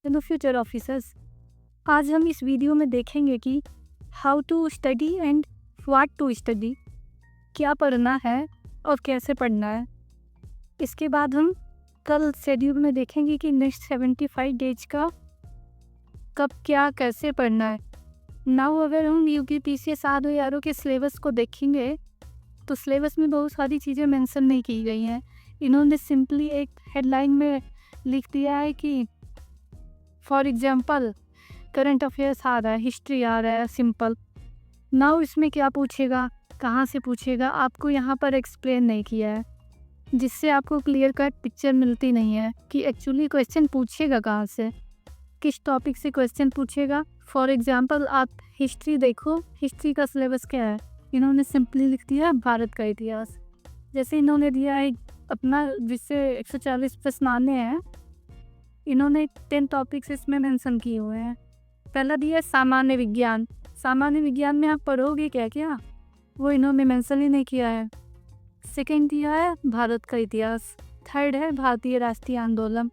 Hello future officers. आज हम इस वीडियो में देखेंगे कि how to study and what to study, क्या पढ़ना है और कैसे पढ़ना है। इसके बाद हम कल शेड्यूल में देखेंगे कि नेक्स्ट 75 डेज का कब क्या कैसे पढ़ना है। नाउ अगर हम UPPCS RO के सिलेबस को देखेंगे तो सिलेबस में बहुत सारी चीज़ें मेंशन नहीं की गई हैं। इन्होंने सिंपली एक हेडलाइन में लिख दिया है कि फॉर एग्जाम्पल करंट अफेयर्स आ रहा है, हिस्ट्री आ रहा है, सिंपल। नाउ इसमें क्या पूछेगा, कहाँ से पूछेगा, आपको यहाँ पर एक्सप्लेन नहीं किया है, जिससे आपको क्लियर कट पिक्चर मिलती नहीं है कि एक्चुअली क्वेश्चन पूछेगा कहाँ से, किस टॉपिक से क्वेश्चन पूछेगा। फॉर एग्जाम्पल आप हिस्ट्री देखो, हिस्ट्री का सिलेबस क्या है, इन्होंने सिंपली लिख दिया है भारत का इतिहास। जैसे इन्होंने दिया है अपना जिससे 140 प्रश्न आने हैं, इन्होंने 10 टॉपिक्स इसमें मेंशन किए हुए हैं। पहला दिया है सामान्य विज्ञान। सामान्य विज्ञान में आप पढ़ोगे क्या क्या, वो इन्होंने मेंशन ही नहीं किया है। सेकंड दिया है भारत का इतिहास। थर्ड है भारतीय राष्ट्रीय आंदोलन।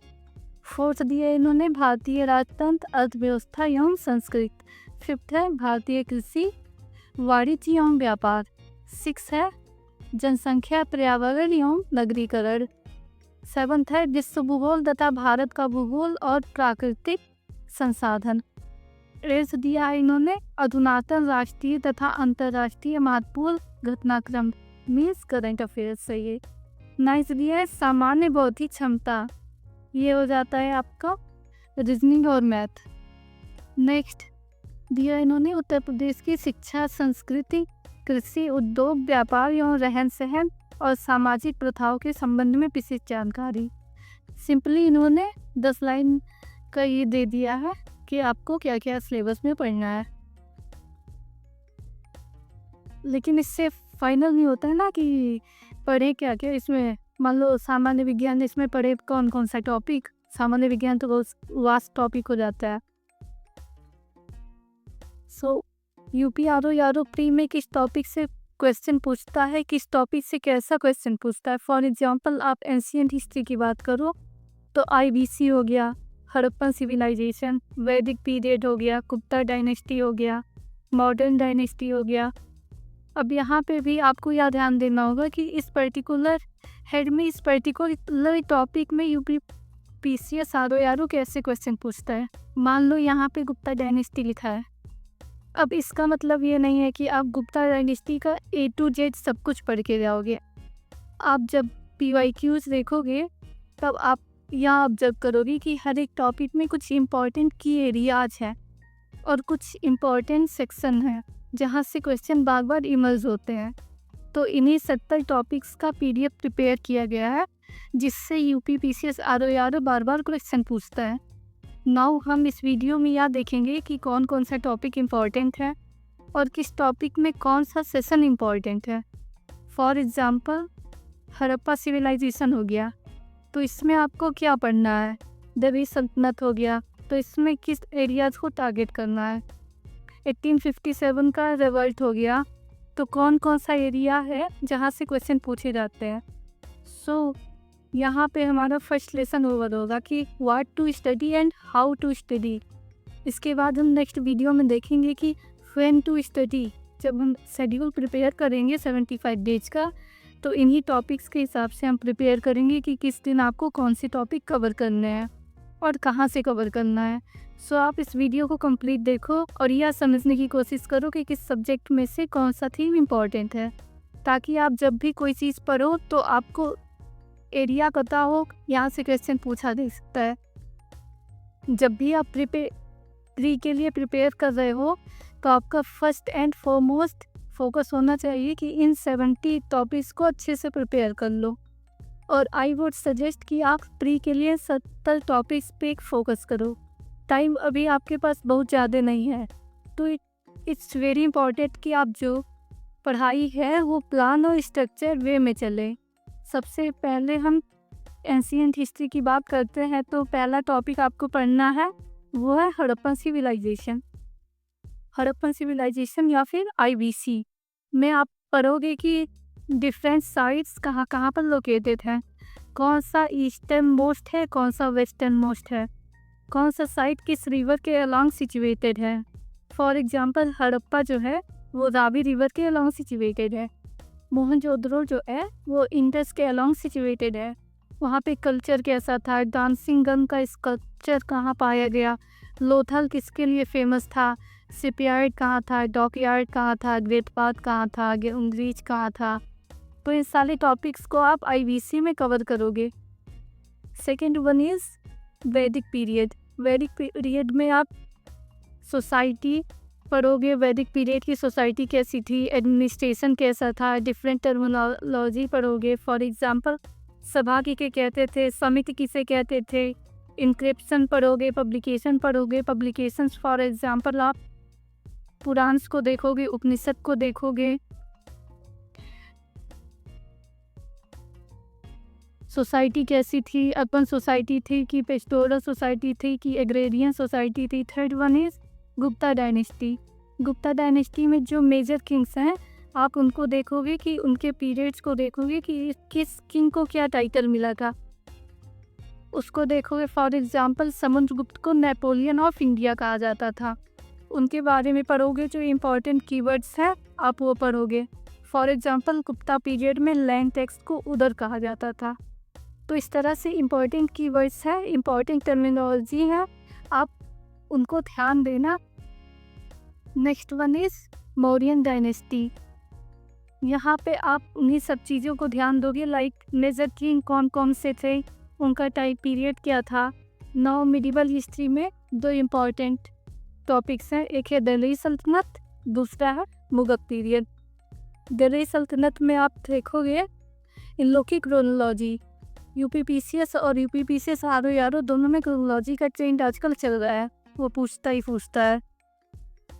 फोर्थ दिया है इन्होंने भारतीय राजतंत्र, अर्थव्यवस्था एवं संस्कृति। फिफ्थ है भारतीय कृषि, वाणिज्य एवं व्यापार। सिक्स है जनसंख्या, पर्यावरण एवं नगरीकरण। सेवंथ है विश्व भूगोल तथा भारत का भूगोल और प्राकृतिक संसाधन। एट्थ दिया है इन्होंने अधुनातन राष्ट्रीय तथा अंतर्राष्ट्रीय महत्वपूर्ण घटनाक्रम, मीन्स करंट अफेयर्स से ये। नाइन्थ दिया है सामान्य बौद्धिक क्षमता, ये हो जाता है आपका रीजनिंग और मैथ। नेक्स्ट दिया इन्होंने उत्तर प्रदेश की शिक्षा, संस्कृति, कृषि, उद्योग, व्यापार एवं रहन सहन और सामाजिक प्रथाओं के संबंध में विशेष जानकारी। सिंपली इन्होंने 10 लाइन का ये दे दिया है कि आपको क्या क्या सिलेबस में पढ़ना है। लेकिन इससे फाइनल नहीं होता है ना कि पढ़े क्या क्या। इसमें मान लो सामान्य विज्ञान, इसमें पढ़े कौन कौन सा टॉपिक। सामान्य विज्ञान तो बहुत वास्ट टॉपिक हो जाता है। सो UPRO प्री में किस टॉपिक से क्वेश्चन पूछता है, किस टॉपिक से कैसा क्वेश्चन पूछता है। फॉर एग्जांपल आप एंशिएंट हिस्ट्री की बात करो तो IBC हो गया, हड़प्पन सिविलाइजेशन, वैदिक पीरियड हो गया, गुप्ता डायनेस्टी हो गया, मॉडर्न डायनेस्टी हो गया। अब यहाँ पे भी आपको यह ध्यान देना होगा कि इस पर्टिकुलर हेड में, इस पर्टिकुलर टॉपिक में UPPCS RO कैसे क्वेश्चन पूछता है। मान लो यहाँ पे गुप्ता डायनेस्टी लिखा है, अब इसका मतलब ये नहीं है कि आप गुप्ता डायनेस्टी का A to Z सब कुछ पढ़ के जाओगे। आप जब PYQs देखोगे तब आप यहाँ ऑब्जर्व करोगे कि हर एक टॉपिक में कुछ इम्पॉर्टेंट की एरियाज हैं और कुछ इम्पॉर्टेंट सेक्शन हैं जहाँ से क्वेश्चन बार बार इमर्ज होते हैं। तो इन्हीं 70 टॉपिक्स का PDF प्रिपेयर किया गया है, जिससे UPPCS RO बार बार क्वेश्चन पूछता है। नाउ हम इस वीडियो में यह देखेंगे कि कौन कौन सा टॉपिक इम्पॉर्टेंट है और किस टॉपिक में कौन सा सेशन इम्पॉर्टेंट है। फॉर एग्जांपल हड़प्पा सिविलाइजेशन हो गया, तो इसमें आपको क्या पढ़ना है। दिल्ली सल्तनत हो गया, तो इसमें किस एरियाज को टारगेट करना है। 1857 का रिवॉल्ट हो गया, तो कौन कौन सा एरिया है जहाँ से क्वेश्चन पूछे जाते हैं। सो यहाँ पे हमारा फर्स्ट लेसन ओवर होगा कि what to study and how to study. इसके बाद हम नेक्स्ट वीडियो में देखेंगे कि व्हेन टू स्टडी। जब हम शेड्यूल प्रिपेयर करेंगे 75 डेज का, तो इन्हीं टॉपिक्स के हिसाब से हम प्रिपेयर करेंगे कि किस दिन आपको कौन से टॉपिक कवर करने हैं और कहाँ से कवर करना है। सो आप इस वीडियो को कंप्लीट देखो और यह समझने की कोशिश करो कि किस सब्जेक्ट में से कौन सा थीम इम्पॉर्टेंट है, ताकि आप जब भी कोई चीज़ पढ़ो तो आपको एरिया पता हो, यहाँ से क्वेश्चन पूछा दे सकता है। जब भी आप प्री के लिए प्रिपेयर कर रहे हो तो आपका फर्स्ट एंड फॉरमोस्ट फोकस होना चाहिए कि इन 70 टॉपिक्स को अच्छे से प्रिपेयर कर लो। और आई वुड सजेस्ट कि आप प्री के लिए 70 टॉपिक्स पे फोकस करो। टाइम अभी आपके पास बहुत ज़्यादा नहीं है, तो इट्स वेरी इंपॉर्टेंट कि आप जो पढ़ाई है वो प्लान और स्ट्रक्चर वे में चले। सबसे पहले हम एंशिएंट हिस्ट्री की बात करते हैं, तो पहला टॉपिक आपको पढ़ना है वो है हड़प्पन सिविलाइजेशन। हड़प्पन सिविलाइजेशन या फिर IBC में आप पढ़ोगे कि डिफरेंट साइट्स कहाँ कहाँ पर लोकेटेड हैं, कौन सा ईस्टर्न मोस्ट है, कौन सा वेस्टर्न मोस्ट है। कौन सा साइट किस रिवर के अलॉन्ग सिचुएटेड है? फॉर एग्जांपल हड़प्पा जो है वो रावी रिवर के अलॉन्ग सिचुएटेड है। मोहनजोदड़ो जो है वो इंडस के अलॉन्ग सिचुएटेड है। वहाँ पे कल्चर कैसा था? डांसिंग गन का स्कल्पचर कहाँ पाया गया? लोथल किसके लिए फेमस था? शिपयार्ड कहाँ था? डॉकयार्ड कहाँ था? ग्रेट बाथ कहाँ था? अंग्रेज कहाँ था? तो इन सारे टॉपिक्स को आप IBC में कवर करोगे। सेकेंड वन इज़ वैदिक पीरियड। वैदिक पीरियड में आप सोसाइटी पढ़ोगे। वैदिक पीरियड की सोसाइटी कैसी थी, एडमिनिस्ट्रेशन कैसा था, डिफरेंट टर्मिनोलॉजी पढ़ोगे। फॉर एग्जांपल सभा किसे कहते थे, समिति किसे कहते थे, इंक्रिप्शन पढ़ोगे, पब्लिकेशन पढ़ोगे। पब्लिकेशंस फॉर एग्जांपल आप पुराण को देखोगे, उपनिषद को देखोगे। सोसाइटी कैसी थी, अर्बन सोसाइटी थी कि पेस्टोरल सोसाइटी थी कि एग्रेरियन सोसाइटी थी। Third one is Gupta dynasty. Gupta dynasty में जो मेजर किंग्स हैं आप उनको देखोगे कि उनके पीरियड्स को देखोगे कि किस किंग को क्या टाइटल मिला था, उसको देखोगे। फॉर एग्जांपल समुद्रगुप्त को नेपोलियन ऑफ इंडिया कहा जाता था। उनके बारे में पढ़ोगे, जो इम्पोर्टेंट कीवर्ड्स हैं आप वो पढ़ोगे। फॉर एग्जांपल गुप्ता पीरियड में लैंड टैक्स को उधर कहा जाता था। तो इस तरह से इम्पोर्टेंट कीवर्ड्स हैं, इम्पोर्टेंट टर्मिनोलॉजी है, आप उनको ध्यान देना। Next one is Mauryan dynasty. यहाँ पे आप उन्हीं सब चीज़ों को ध्यान दोगे, लाइक मेजर किंग कौन कौन से थे, उनका टाइम पीरियड क्या था। नाउ मिडिवल हिस्ट्री में दो इम्पॉर्टेंट टॉपिक्स हैं, एक है दिल्ली सल्तनत, दूसरा है मुगल पीरियड। दिल्ली सल्तनत में आप देखोगे इन लोग की क्रोनोलॉजी, UPPCS और UPPCS RO दोनों में क्रोनोलॉजी का ट्रेंड आजकल चल रहा है, वो पूछता है।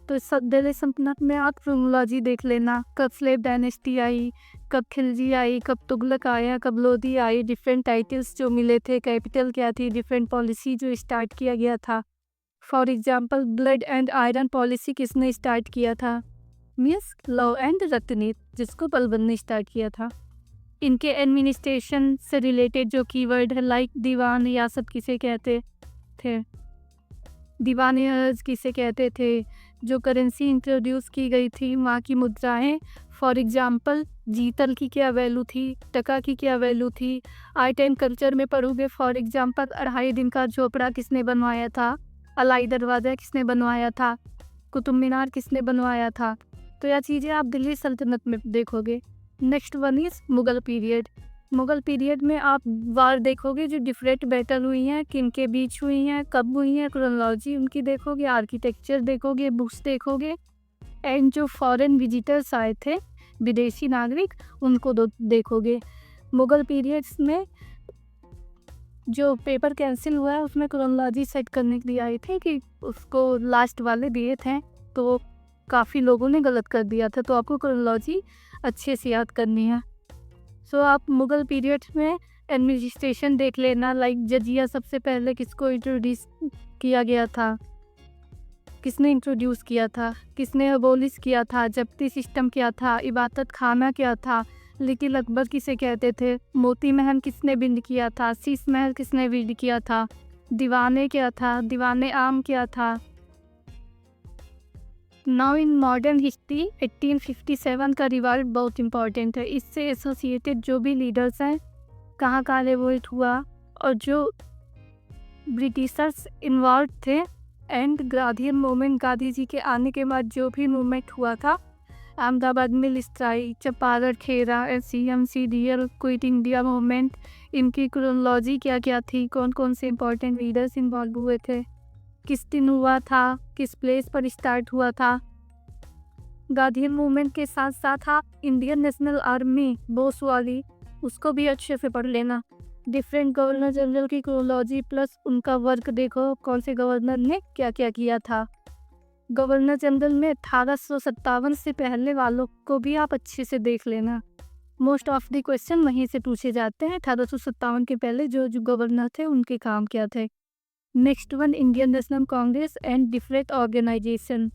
तो दिल्ली सल्तनत में आप क्रोनोलॉजी देख लेना, कब स्लेव डायनेस्टी आई, कब खिलजी आई, कब तुगलक आया, कब लोधी आई, डिफरेंट टाइटल्स जो मिले थे, कैपिटल क्या थी, डिफरेंट पॉलिसी जो स्टार्ट किया गया था। For example blood and iron policy किसने स्टार्ट किया था? मीन्स लॉ एंड रत्नीत, जिसको बलबन ने स्टार्ट किया था। इनके एडमिनिस्ट्रेशन से रिलेटेड जो कीवर्ड है, लाइक दीवान रियासत किसे कहते थे, दीवान हर्ज किसे कहते थे, जो करेंसी इंट्रोड्यूस की गई थी, वहाँ की मुद्राएं। फॉर एग्जांपल जीतल की क्या वैल्यू थी, टका की क्या वैल्यू थी। आर्ट एंड कल्चर में पढ़ोगे, फॉर एग्जांपल 2.5 दिन का झोपड़ा किसने बनवाया था, अलाई दरवाज़ा किसने बनवाया था, कुतुब मीनार किसने बनवाया था। तो यह चीज़ें आप दिल्ली सल्तनत में देखोगे। Next one is Mughal period. Mughal period में आप वार देखोगे, जो डिफरेंट बैटल हुई हैं, किन के बीच हुई हैं, कब हुई हैं, क्रोनोलॉजी उनकी देखोगे, आर्किटेक्चर देखोगे, बुक्स देखोगे, एंड जो फॉरेन विजिटर्स आए थे, विदेशी नागरिक, उनको देखोगे। मुगल पीरियड्स में जो पेपर कैंसिल हुआ है उसमें क्रोनोलॉजी सेट करने के लिए आई थी कि उसको लास्ट वाले दिए थे, तो काफ़ी लोगों ने गलत कर दिया था, तो आपको क्रोनोलॉजी अच्छे से याद करनी है। सो आप मुगल पीरियड में एडमिनिस्ट्रेशन देख लेना, लाइक जजिया सबसे पहले किसको इंट्रोड्यूस किया गया था, किसने इंट्रोड्यूस किया था, किसने अबोलिश किया था, जब्ती सिस्टम क्या था, इबादत खाना क्या था, लिटिल अकबर किसे कहते थे, मोती महल किसने बिल्ड किया था, शीश महल किसने बिल्ड किया था, दीवाने क्या था, दीवाने आम क्या था। नाउ इन मॉडर्न हिस्ट्री 1857 का रिवॉल्ट बहुत इंपॉर्टेंट है। इससे एसोसिएटेड जो भी लीडर्स हैं, कहाँ रिवॉल्ट हुआ और जो ब्रिटिशर्स इन्वॉल्व थे, and Gandhian movement, Gandhi ji के आने के बाद जो भी मूवमेंट हुआ था, अहमदाबाद मिल स्ट्राइक, चंपारण खेरा, SCM, CDL, quit India movement, इनकी क्रोनोलॉजी क्या क्या थी, कौन कौन से इंपॉर्टेंट लीडर्स इन्वॉल्व हुए थे, किस दिन हुआ था, किस प्लेस पर स्टार्ट हुआ था। गांधीयन मूवमेंट के साथ साथ आप इंडियन नेशनल आर्मी बोस वाली, उसको भी अच्छे से पढ़ लेना। डिफरेंट गवर्नर जनरल की क्रोनोलॉजी प्लस उनका वर्क देखो, कौन से गवर्नर ने क्या क्या किया था। गवर्नर जनरल में 1857 से पहले वालों को भी आप अच्छे से देख लेना। मोस्ट ऑफ द क्वेश्चन वहीं से पूछे जाते हैं। 1857 के पहले जो जो गवर्नर थे उनके काम क्या थे। Next one, Indian National Congress and different organization.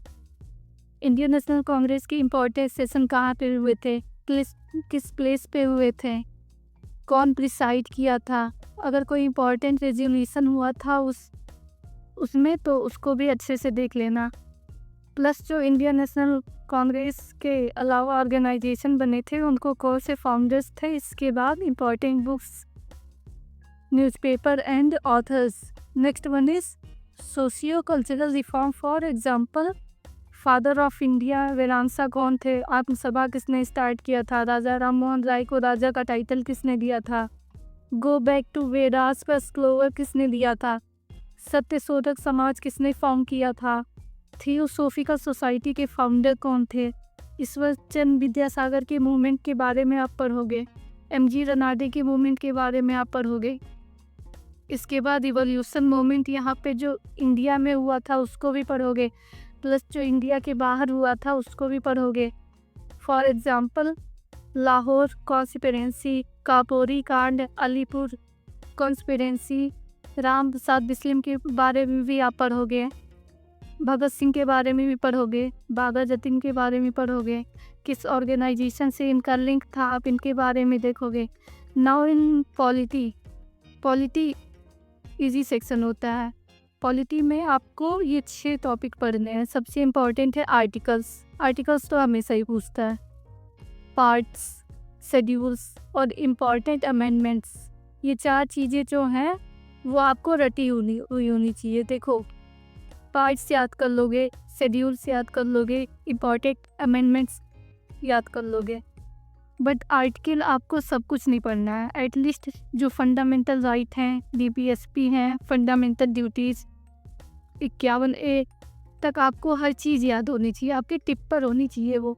Indian National Congress की इम्पोर्टेंट सेशन कहाँ पे हुए थे, किस प्लेस पे हुए थे, कौन प्रिसाइड किया था, अगर कोई इम्पोर्टेंट रेजोल्यूशन हुआ था उस उसमें, तो उसको भी अच्छे से देख लेना। प्लस जो इंडियन नेशनल कांग्रेस के अलावा ऑर्गेनाइजेशन बने थे उनको कौन से फाउंडर्स थे। इसके बाद important books, newspaper and authors. Next one is socio cultural reform. For example, father of India वेदांसा कौन थे, आत्मसभा किसने स्टार्ट किया था, राजा राम मोहन राय को राजा का टाइटल किसने दिया था, गो बैक टू वेदास पर स्लोवर किसने दिया था, सत्यशोधक समाज किसने फॉर्म किया था, थियोसोफिकल सोसाइटी के फाउंडर कौन थे, ईश्वर चंद्र विद्यासागर के मूवमेंट के बारे में आप पढ़ोगे, एमजी रनाडे के मूवमेंट के बारे में आप पढ़ोगे। इसके बाद रिवॉल्यूशन मूवमेंट यहाँ पे जो इंडिया में हुआ था उसको भी पढ़ोगे, प्लस जो इंडिया के बाहर हुआ था उसको भी पढ़ोगे। फॉर एग्जांपल, लाहौर कॉन्स्पिरेंसी, कापोरी कांड, अलीपुर कॉन्स्पिरेंसी, राम प्रसाद बिस्लिम के बारे में भी आप पढ़ोगे, भगत सिंह के बारे में भी पढ़ोगे, बाबा जतीन के बारे में पढ़ोगे, किस ऑर्गेनाइजेशन से इनका लिंक था आप इनके बारे में देखोगे। Now in polity easy section होता है। पॉलिटी में आपको ये 6 टॉपिक पढ़ने हैं। सबसे इम्पॉर्टेंट है आर्टिकल्स तो हमेशा ही पूछता है, पार्ट्स, शेड्यूल्स और इम्पॉर्टेंट अमेंडमेंट्स। ये 4 चीज़ें जो हैं वो आपको रटी हुई होनी चाहिए। देखो, पार्ट्स याद कर लोगे, शेड्यूल्स याद कर लोगे, इम्पॉर्टेंट अमेंडमेंट्स याद कर लोगे, बट आर्टिकल आपको सब कुछ नहीं पढ़ना है। एटलीस्ट जो फंडामेंटल राइट हैं, DPSP हैं, फंडामेंटल ड्यूटीज़ 51A तक आपको हर चीज़ याद होनी चाहिए, आपके टिप पर होनी चाहिए वो।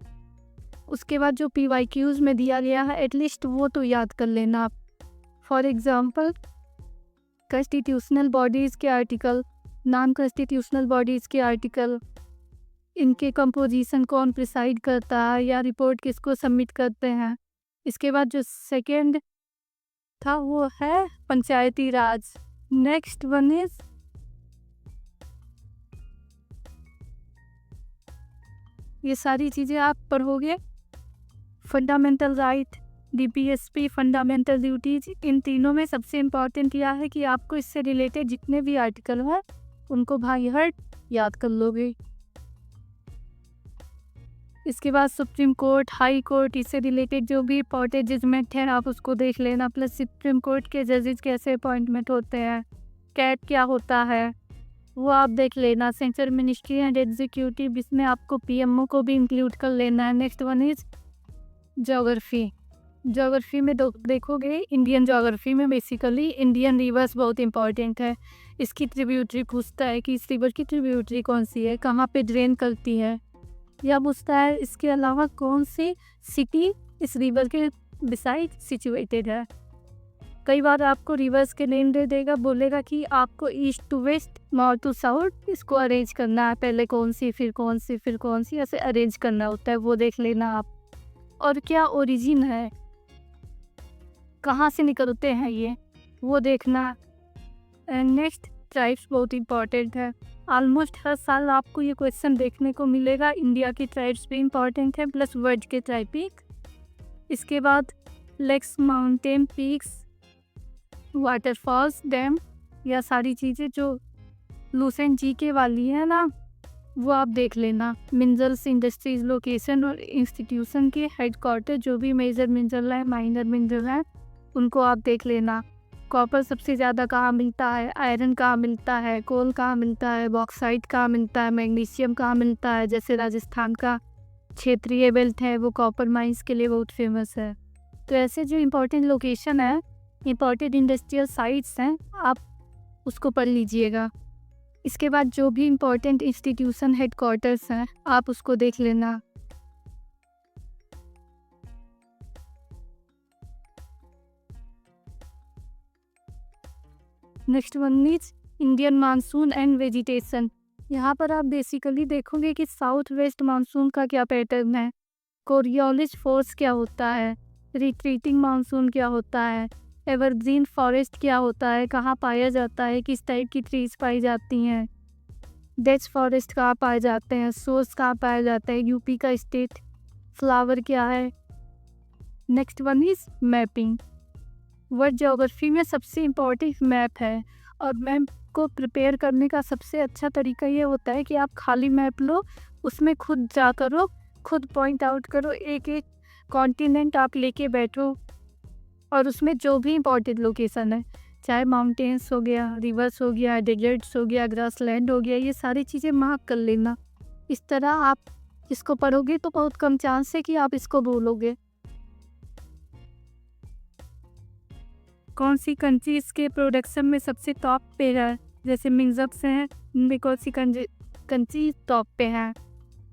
उसके बाद जो PYQs में दिया गया है एटलीस्ट वो तो याद कर लेना आप। फॉर एग्जांपल, कॉन्स्टिट्यूशनल बॉडीज़ के आर्टिकल, नॉन कॉन्स्टिट्यूशनल बॉडीज़ के आर्टिकल, इनके कंपोजिशन कौन प्रिसाइड करता है या रिपोर्ट किसको सबमिट करते हैं। इसके बाद जो सेकंड था वो है Panchayati Raj. Next one is ये सारी चीज़ें आप पढ़ोगे, fundamental right, DPSP, fundamental duties. इन तीनों में सबसे इम्पॉर्टेंट यह है कि आपको इससे रिलेटेड जितने भी आर्टिकल हैं उनको बाय हार्ट याद कर लोगे। इसके बाद सुप्रीम कोर्ट, हाई कोर्ट, इससे रिलेटेड जो भी इंपॉर्टेंट जजमेंट है आप उसको देख लेना। प्लस सुप्रीम कोर्ट के जजेस कैसे अपॉइंटमेंट होते हैं, कैट क्या होता है वो आप देख लेना। सेंट्रल मिनिस्ट्री एंड एग्जीक्यूटिव, इसमें आपको PMO को भी इंक्लूड कर लेना है। नेक्स्ट वन इज जोग्राफी में देखोगे, इंडियन जोग्राफी में बेसिकली इंडियन रिवर्स बहुत इंपॉर्टेंट है। इसकी ट्रिब्यूटरी पूछता है कि इस रिवर की ट्रिब्यूटरी कौन सी है, कहाँ पे ड्रेन करती है, या पूछता है इसके अलावा कौन सी सिटी इस रिवर के बिसाइड सिचुएटेड है। कई बार आपको रिवर्स के नेम दे देगा, बोलेगा कि आपको east to west, north to south इसको अरेंज करना है, पहले कौन सी फिर कौन सी फिर कौन सी, ऐसे अरेंज करना होता है, वो देख लेना आप। और क्या ओरिजिन है, कहाँ से निकलते हैं ये, वो देखना। एंड नेक्स्ट ट्राइब्स बहुत इंपॉर्टेंट है। ऑलमोस्ट हर साल आपको ये क्वेश्चन देखने को मिलेगा। इंडिया की ट्राइब्स भी इंपॉर्टेंट है, प्लस वर्ल्ड के ट्राइपिक। इसके बाद lakes, mountain, peaks, waterfalls, dam, या सारी चीज़ें जो लूसेंट GK वाली है ना वो आप देख लेना। मिनरल्स, इंडस्ट्रीज, लोकेशन और इंस्टीट्यूशन के हेडक्वार्टर, जो भी मेजर मिनरल है, माइनर मिनरल है, उनको आप देख लेना। कॉपर सबसे ज़्यादा कहाँ मिलता है, आयरन कहाँ मिलता है, कोल कहाँ मिलता है, बॉक्साइट कहाँ मिलता है, मैग्नीशियम कहाँ मिलता है। जैसे राजस्थान का क्षेत्रीय बेल्ट है वो कॉपर माइंस के लिए बहुत फेमस है। तो ऐसे जो इम्पोर्टेंट लोकेशन है, इम्पोर्टेंट इंडस्ट्रियल साइट्स हैं, आप उसको पढ़ लीजिएगा। इसके बाद जो भी इम्पोर्टेंट इंस्टीट्यूशन हेडक्वार्टर्स हैं आप उसको देख लेना। Next one is Indian monsoon and vegetation. यहाँ पर आप बेसिकली देखोगे कि साउथ वेस्ट मानसून का क्या पैटर्न है, कोरियोलिस फोर्स क्या होता है, रिट्रीटिंग मानसून क्या होता है, एवरग्रीन फॉरेस्ट क्या होता है, कहाँ पाया जाता है, किस टाइप की ट्रीज पाई जाती हैं, डेच फॉरेस्ट कहाँ पाए जाते हैं, सोर्स कहाँ पाया जाता है, यूपी का स्टेट फ्लावर क्या है। Next one is mapping. World geography में सबसे इम्पोर्टेंट मैप है, और मैप को प्रिपेयर करने का सबसे अच्छा तरीका ये होता है कि आप खाली मैप लो, उसमें खुद जा करो, खुद पॉइंट आउट करो, एक एक कॉन्टिनेंट आप लेके बैठो और उसमें जो भी इम्पोर्टेंट लोकेशन है, चाहे माउंटेन्स हो गया, रिवर्स हो गया, डेजर्ट्स हो गया, ग्रासलैंड हो गया, ये सारी चीज़ें मार्क कर लेना। इस तरह आप इसको पढ़ोगे तो बहुत कम चांस है कि आप इसको भूलोगे। कौन सी कंट्रीज़ के प्रोडक्शन में सबसे टॉप पे है, जैसे मिंजप्स हैं, उनमें कौन सी कंट्री टॉप पे है।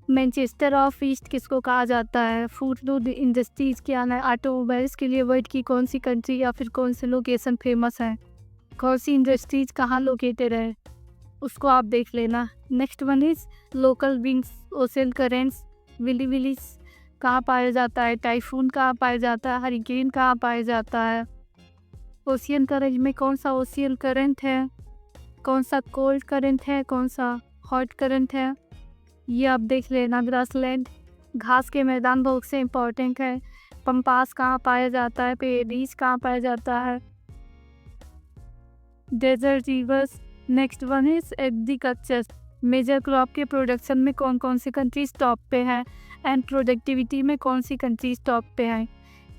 मैनचेस्टर ऑफ ईस्ट किसको कहा जाता है। फूड इंडस्ट्रीज़ क्या है, ऑटोमोबाइल्स के लिए वर्ल्ड की कौन सी कंट्री या फिर कौन से लोकेशन फेमस है, कौन सी इंडस्ट्रीज़ कहाँ लोकेटेड है, उसको आप देख लेना। Next one is local winds, ocean currents, valleys कहाँ पाया जाता है, टाइफून कहाँ पाया जाता है, हरिकेन कहाँ पाया जाता है। ओशियन करंट में कौन सा ओशियन करंट है, कौन सा कोल्ड करंट है, कौन सा हॉट करंट है, ये आप देख लेना। ग्रासलैंड, घास के मैदान बहुत से इम्पोर्टेंट है। पंपास कहाँ पाया जाता है, पेरीज कहाँ पाया जाता है, desert rivers. Next one is agriculture, major crop के प्रोडक्शन में कौन कौन सी कंट्रीज टॉप पे है एंड प्रोडक्टिविटी में कौन सी कंट्रीज टॉप पे है,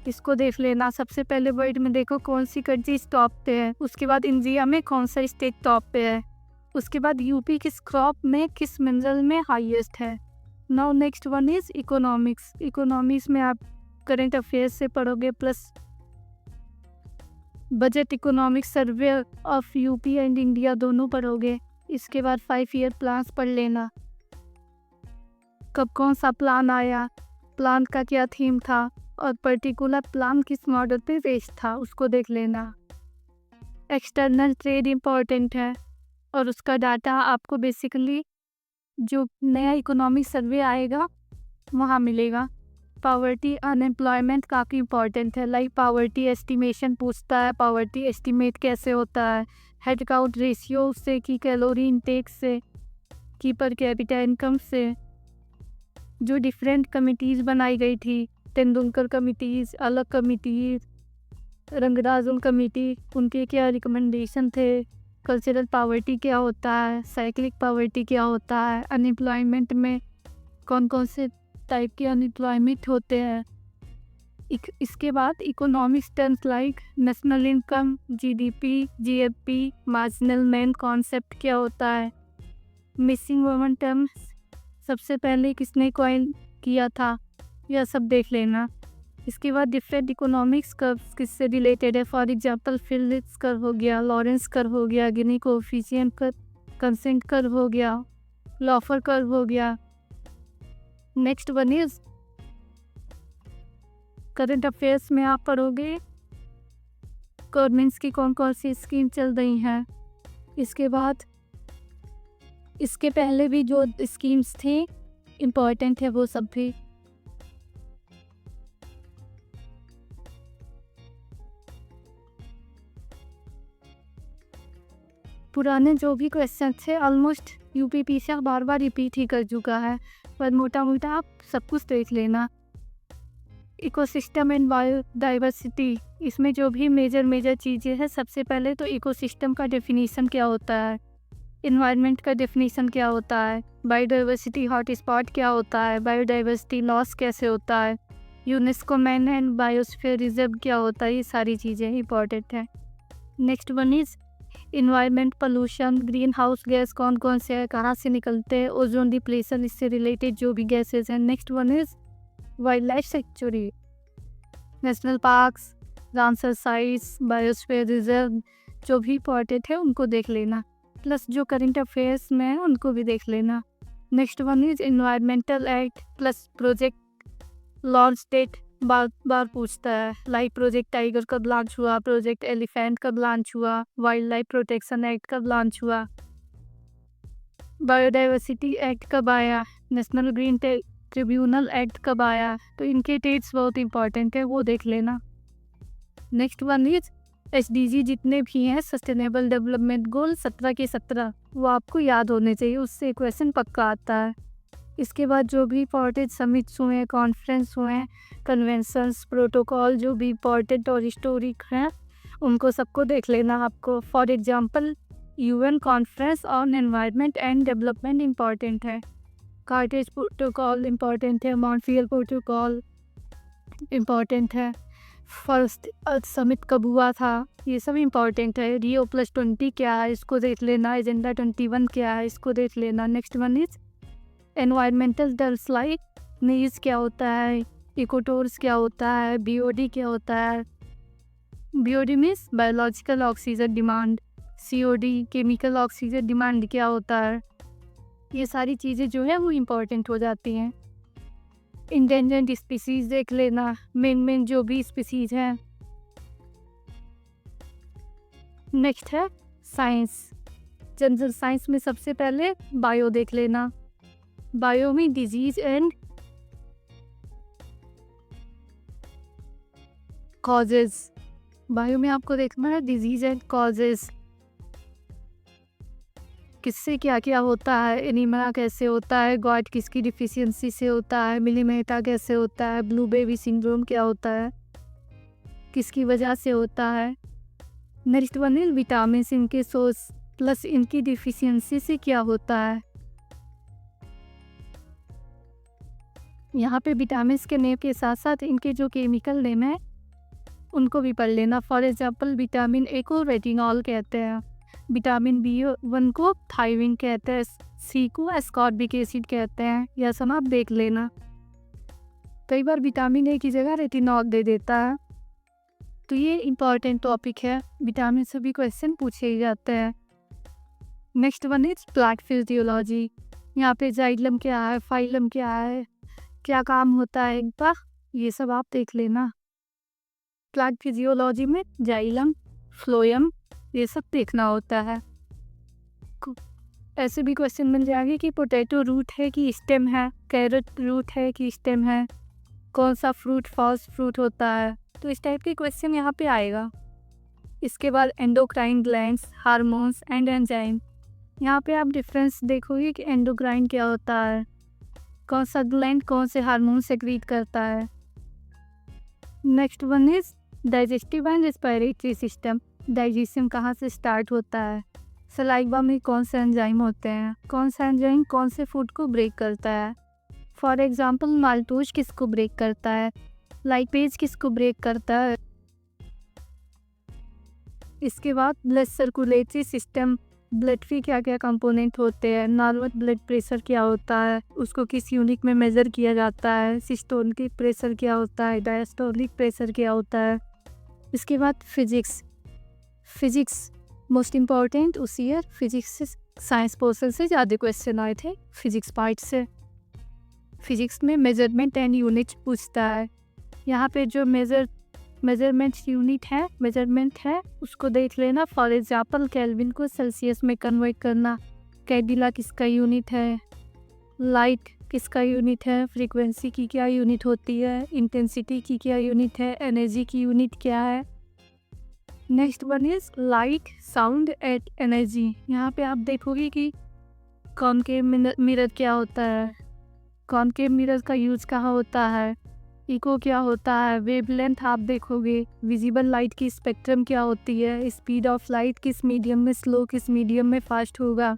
इसको देख लेना। सबसे पहले वर्ल्ड में देखो कौन सी कंट्रीज टॉप पे है, उसके बाद इंडिया में कौन सा स्टेट टॉप पे है, उसके बाद यूपी किस क्रॉप में किस मिनरल में हाईएस्ट है। Now next one is economics. Economics में आप करंट अफेयर्स से पढ़ोगे plus budget economics survey of UP and India दोनों पढ़ोगे। इसके बाद 5 ईयर प्लान्स पढ़ लेना, कब कौन सा प्लान आया, प्लान का क्या थीम था और पर्टिकुलर प्लान किस मॉडल पे बेस्ड था, उसको देख लेना। एक्सटर्नल ट्रेड इम्पॉर्टेंट है और उसका डाटा आपको बेसिकली जो नया इकोनॉमिक सर्वे आएगा वहाँ मिलेगा। पावर्टी अनएम्प्लॉयमेंट काफ़ी इम्पॉर्टेंट है, लाइक पावर्टी एस्टिमेशन पूछता है, पावर्टी एस्टिमेट कैसे होता है, हेड काउंट रेशियो से, कि कैलोरी इनटेक से, कि पर कैपिटा इनकम से। जो डिफरेंट कमिटीज़ बनाई गई थी, तेंदुलकर कमिटीज़, अलग कमिटीज़, रंगराजन कमेटी, उनके क्या रिकमेंडेशन थे, कल्चरल पावर्टी क्या होता है, साइक्लिक पावर्टी क्या होता है, अनएम्प्लॉयमेंट में कौन कौन से टाइप के अनएम्प्लॉयमेंट होते हैं। इसके बाद economics terms like national income, GDP, GFP, marginal man concept क्या होता है, मिसिंग वुमन टर्म्स सबसे पहले किसने कॉइन किया था, यह सब देख लेना। इसके बाद डिफरेंट इकोनॉमिक्स कर्व्स किससे रिलेटेड है, फॉर एग्जांपल फिलिप्स कर्व हो गया, लॉरेंस कर्व हो गया, गिनी कोएफिशिएंट कर्व, कंसेंट कर्व हो गया, लॉफर कर्व हो गया। Next one is current affairs में आप पढ़ोगे गवर्नमेंट्स की कौन कौन सी स्कीम चल रही हैं। इसके बाद इसके पहले भी जो स्कीम्स थी इम्पोर्टेंट है वो सब भी। पुराने जो भी क्वेश्चन थे ऑलमोस्ट यूपीपीसीआर बार बार रिपीट ही कर चुका है, पर मोटा मोटा आप सब कुछ देख लेना। इकोसिस्टम एंड बायोडाइवर्सिटी, इसमें जो भी मेजर चीज़ें हैं, सबसे पहले तो इकोसिस्टम का डेफिनीशन क्या होता है, इन्वायरमेंट का डेफिनीशन क्या होता है, बायोडाइवर्सिटी हॉटस्पॉट क्या होता है, बायोडाइवर्सिटी लॉस कैसे होता है, UNESCO man and biosphere reserve क्या होता है, ये सारी चीज़ें इंपॉर्टेंट हैं। Next one is environment pollution, green house gas कौन कौन से है, कहाँ से निकलते हैं, ओजोन डिप्लेशन, इससे रिलेटेड जो भी गैसेज हैं। Next one is wild life sanctuary, national parks, Ramsar sites, biosphere reserve, जो भी इंपॉर्टेंट है उनको देख लेना, प्लस जो करंट अफेयर्स में है उनको भी देख लेना। Next one is environmental act plus project launch date बार पूछता है, लाइक प्रोजेक्ट टाइगर कब लॉन्च हुआ, प्रोजेक्ट एलिफेंट कब लॉन्च हुआ, वाइल्ड लाइफ प्रोटेक्शन एक्ट कब लॉन्च हुआ, बायोडाइवर्सिटी एक्ट कब आया, नेशनल ग्रीन ट्रिब्यूनल एक्ट कब आया। तो इनके डेट्स बहुत इंपॉर्टेंट है, वो देख लेना। नेक्स्ट वन इज SDG जितने भी हैं सस्टेनेबल डेवलपमेंट गोल 17 के 17 वो आपको याद होने चाहिए, उससे क्वेश्चन पक्का आता है। इसके बाद जो भी इंपॉर्टेंट समिट्स हुए हैं, कॉन्फ्रेंस हुए हैं, कन्वेंशंस, प्रोटोकॉल जो भी इंपॉर्टेंट और हिस्टोरिक हैं उनको सबको देख लेना आपको। For example UN conference on environment and development important है, कार्टेज प्रोटोकॉल इम्पॉर्टेंट है, मॉन्ट्रियल प्रोटोकॉल इम्पॉर्टेंट है, फर्स्ट अर्थ समिट कब हुआ था, ये सब इम्पॉर्टेंट है। Rio+20 क्या है इसको देख लेना, एजेंडा 21 क्या है इसको देख लेना। नेक्स्ट वन इज एनवायरमेंटल डेल्सलाइट नीज क्या होता है, इकोटोर्स क्या होता है, बीओडी क्या होता है। BOD means biological oxygen demand, COD chemical oxygen demand क्या होता है। ये सारी चीज़ें जो है वो इम्पॉर्टेंट हो जाती हैं। इंडेंजर्ड स्पीसीज देख लेना, मेन जो भी स्पीसीज हैं। नेक्स्ट है साइंस, जनरल साइंस में सबसे पहले बायो देख लेना। बायो में डिजीज एंड कॉजेज, बायो में आपको देखना है डिजीज एंड कॉजेज, किससे क्या क्या होता है, एनीमिया कैसे होता है, गॉइट किसकी डिफिशियंसी से होता है, मिलीमेटा कैसे होता है, ब्लू बेबी सिंड्रोम क्या होता है, किसकी वजह से होता है। नेक्स्ट वन इज विटामिन, इनके सोर्स प्लस इनकी डिफिशियंसी से क्या होता है। यहाँ पे विटामिन के नेम के साथ साथ इनके जो केमिकल नेम है उनको भी पढ़ लेना। फॉर एग्जांपल विटामिन ए को रेटिनॉल कहते हैं, विटामिन B1 को थायमिन कहते हैं, सी को एस्कॉर्बिक एसिड कहते हैं। यह सब आप देख लेना। कई बार विटामिन ए की जगह रेटिनॉल दे देता है, तो ये इम्पॉर्टेंट टॉपिक है, विटामिन से भी क्वेश्चन पूछे ही जाते हैं। Next one is plant physiology, यहाँ पे जाइलम क्या है, फाइलम क्या है, क्या काम होता है इनका, ये सब आप देख लेना। प्लांट फिजियोलॉजी में जाइलम, फ्लोएम ये सब देखना होता है। ऐसे भी क्वेश्चन मिल जाएंगे कि पोटैटो रूट है कि स्टेम है, कैरेट रूट है कि स्टेम है, कौन सा फ्रूट फर्स्ट फ्रूट होता है, तो इस टाइप के क्वेश्चन यहाँ पे आएगा। इसके बाद endocrine glands, hormones and enzyme, यहाँ पे आप डिफरेंस देखोगे कि एंडोक्राइन क्या होता है, कौन सा ग्लैंड कौन से हार्मोन सेक्रीट करता है। Next one is digestive and respiratory system, digestion कहाँ से स्टार्ट होता है, सलाइवा में कौन से एंजाइम होते हैं, कौन सा एंजाइम कौन से फूड को ब्रेक करता है। फॉर एग्जांपल माल्टोज किसको ब्रेक करता है, लाइपेज किसको ब्रेक करता है। इसके बाद ब्लड सर्कुलेटरी सिस्टम, ब्लड के क्या क्या कंपोनेंट होते हैं, नॉर्मल ब्लड प्रेशर क्या होता है, उसको किस यूनिट में मेज़र किया जाता है, सिस्टोलिक प्रेशर क्या होता है, डायस्टोलिक प्रेशर क्या होता है। इसके बाद फिजिक्स, फिजिक्स मोस्ट इम्पॉर्टेंट उस ईयर फिजिक्स से साइंस पोर्शन से ज़्यादा क्वेश्चन आए थे फिजिक्स पार्ट से। फिजिक्स में मेजरमेंट एंड यूनिट पूछता है, यहाँ पे जो मेजरमेंट यूनिट है, मेजरमेंट है उसको देख लेना। फॉर एग्जांपल केल्विन को सेल्सियस में कन्वर्ट करना, कैडिला किसका यूनिट है, लाइट किसका यूनिट है, फ्रीक्वेंसी की क्या यूनिट होती है, इंटेंसिटी की क्या यूनिट है, एनर्जी की यूनिट क्या है। Next one is light, sound and energy, यहाँ पे आप देखोगे कि कॉनकेव मिरर क्या होता है, कॉनकेव मिरर का यूज कहाँ होता है, इको क्या होता है, वेवलेंथ आप देखोगे, विजिबल लाइट की स्पेक्ट्रम क्या होती है, स्पीड ऑफ लाइट किस मीडियम में स्लो किस मीडियम में फास्ट होगा।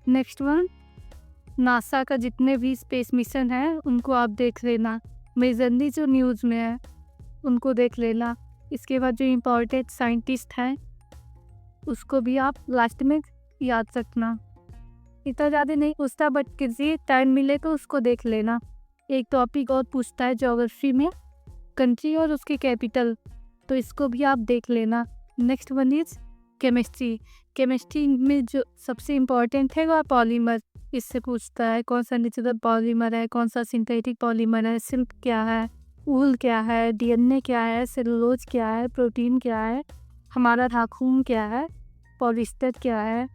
नेक्स्ट वन नासा का जितने भी स्पेस मिशन है उनको आप देख लेना, मेजरली जो न्यूज़ में है उनको देख लेना। इसके बाद जो इम्पोर्टेंट साइंटिस्ट हैं उसको भी आप लास्ट में याद रखना, इतना ज़्यादा नहीं पूछता बट किसी टाइम मिले तो उसको देख लेना। एक टॉपिक और पूछता है ज्योग्राफी में कंट्री और उसकी कैपिटल, तो इसको भी आप देख लेना। Next one is chemistry, chemistry में जो सबसे इम्पॉर्टेंट है वह पॉलीमर, इससे पूछता है कौन सा नेचुरल पॉलीमर है, कौन सा सिंथेटिक पॉलीमर है, सिल्क क्या है, ऊल क्या है, डीएनए क्या है, सेलुलोज क्या है, प्रोटीन क्या है, हमारा नाखून क्या है, पॉलिस्टर क्या है,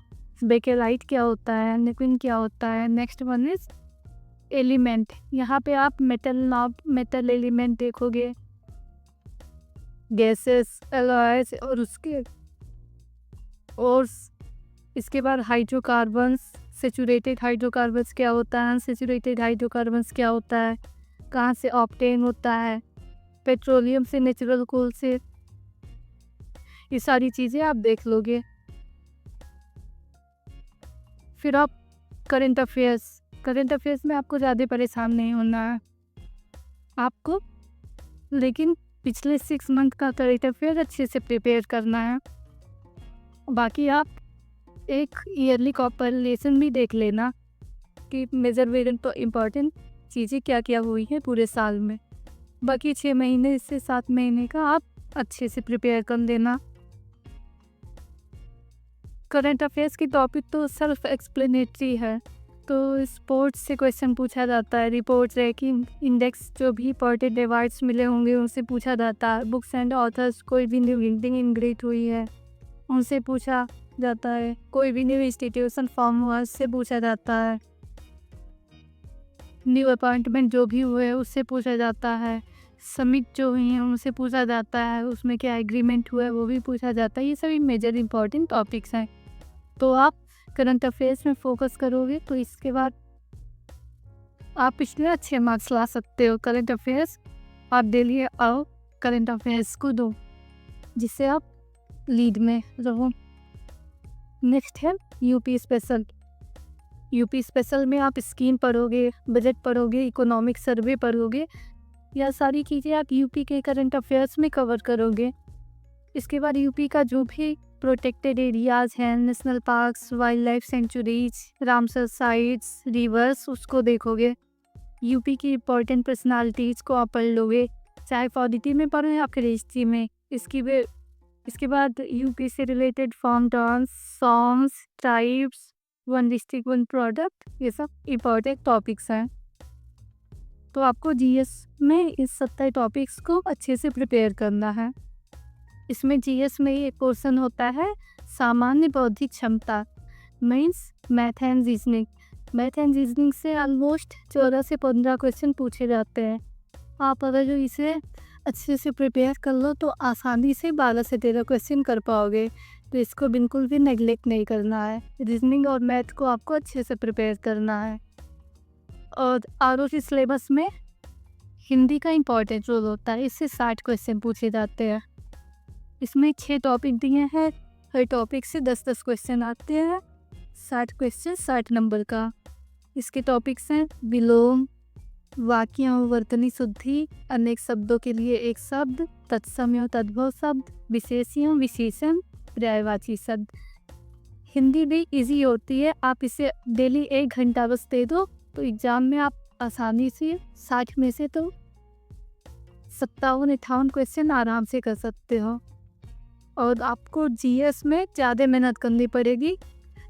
बेकेलाइट क्या होता है, निक्विन क्या होता है। नेक्स्ट वन इज एलिमेंट, यहाँ पे आप मेटल एलिमेंट देखोगे, गैसेस, एलॉयज और उसके और इसके बाद हाइड्रोकार्बन्स, सेचुरेटेड हाइड्रोकार्बन्स क्या होता है, अनसेचुरेटेड हाइड्रोकार्बन्स क्या होता है, कहाँ से ऑप्टेन होता है, पेट्रोलियम से, नेचुरल कोल से, ये सारी चीज़ें आप देख लोगे। फिर आप करंट अफेयर्स में आपको ज़्यादा परेशान नहीं होना है आपको, लेकिन पिछले 6 मंथ का करंट अफेयर अच्छे से प्रिपेयर करना है। बाकी आप एक ईयरली कॉम्पिलेशन भी देख लेना कि मेजर वेरिएंट तो इम्पॉर्टेंट चीज़ें क्या क्या हुई हैं पूरे साल में। बाकी 6 महीने से 7 महीने का आप अच्छे से प्रिपेयर कर लेना। करंट अफेयर्स की टॉपिक तो सेल्फ एक्सप्लेनेटरी है, तो स्पोर्ट्स से क्वेश्चन पूछा जाता है, रिपोर्ट रैंकिंग इंडेक्स जो भी इंपॉर्टेंट अवार्ड्स मिले होंगे उनसे पूछा जाता है, बुक्स एंड ऑथर्स कोई भी न्यू लिंक्डइन इंग्रेट हुई है उनसे पूछा जाता है, कोई भी न्यू इंस्टीट्यूशन फॉर्म हुआ उससे पूछा जाता है, न्यू अपॉइंटमेंट जो भी हुए उससे पूछा जाता है, समिट जो हुई हैं उनसे पूछा जाता है, उसमें क्या एग्रीमेंट हुआ है वो भी पूछा जाता है। ये सभी मेजर इंपॉर्टेंट टॉपिक्स हैं। तो आप करंट अफेयर्स में फोकस करोगे तो इसके बाद आप इसमें अच्छे मार्क्स ला सकते हो। करंट अफेयर्स आप डेली आओ, करंट अफेयर्स को दो, जिससे आप लीड में रहो। नेक्स्ट है यूपी स्पेशल में आप स्कीम पढ़ोगे, बजट पढ़ोगे, इकोनॉमिक सर्वे पढ़ोगे, यह सारी चीज़ें आप यूपी के करंट अफेयर्स में कवर करोगे। इसके बाद यूपी का जो भी प्रोटेक्टेड एरियाज़ हैं, national parks, wild life sanctuaries, Ramsar sites, reverse, उसको देखोगे। यूपी की इम्पोर्टेंट पर्सनालिटीज़ को आप पढ़ लोगे, चाहे पॉलिटी में पढ़ो या फिर हिस्ट्री में। इसके बाद यूपी से related form terms, songs, tribes, one district one product, ये सब इम्पोर्टेंट टॉपिक्स हैं। तो आपको जीएस में इस 70 टॉपिक्स को अच्छे से प्रिपेयर करना है। इसमें जीएस में एक पोर्शन होता है सामान्य बौद्धिक क्षमता, मीन्स मैथ एंड रीजनिंग से ऑलमोस्ट 14 से 15 क्वेश्चन पूछे जाते हैं। आप अगर जो इसे अच्छे से प्रिपेयर कर लो तो आसानी से 12 से 13 क्वेश्चन कर पाओगे, तो इसको बिल्कुल भी नेगलेक्ट नहीं करना है। रीजनिंग और मैथ को आपको अच्छे से प्रिपेयर करना है। और आरओसी सिलेबस में हिंदी का इम्पोर्टेंट रोल होता है, इससे 60 क्वेश्चन पूछे जाते हैं। इसमें 6 टॉपिक दिए हैं, हर टॉपिक से 10-10 क्वेश्चन आते हैं, 60 क्वेश्चन 60 नंबर का। इसके टॉपिक्स हैं विलोम, वाक्य और वर्तनी शुद्धि, अनेक शब्दों के लिए एक शब्द, तत्सम और तद्भव शब्द, विशेषण, विशेषण, पर्यायवाची शब्द। हिंदी भी इजी होती है, आप इसे डेली 1 घंटा बस दे दो तो एग्ज़ाम में आप आसानी से 60 में से तो 57-58 क्वेश्चन आराम से कर सकते हो। और आपको जीएस में ज़्यादा मेहनत करनी पड़ेगी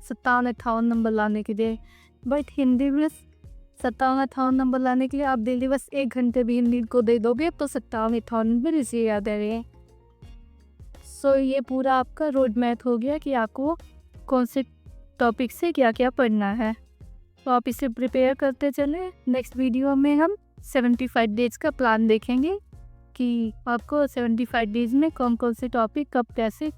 57-58 नंबर लाने के लिए, बट हिंदी में 57-58 नंबर लाने के लिए आप डेली बस 1 घंटे भी हिंदी को दे दोगे तो 57-58 नंबर इसे याद रहेंगे। सो ये पूरा आपका रोड मैप हो गया कि आपको कौन से टॉपिक से क्या क्या पढ़ना है। तो आप इसे प्रिपेयर करते चलें। नेक्स्ट वीडियो में हम 75 डेज़ का प्लान देखेंगे कि आपको 75 डेज़ में कौन कौन से टॉपिक कब कैसे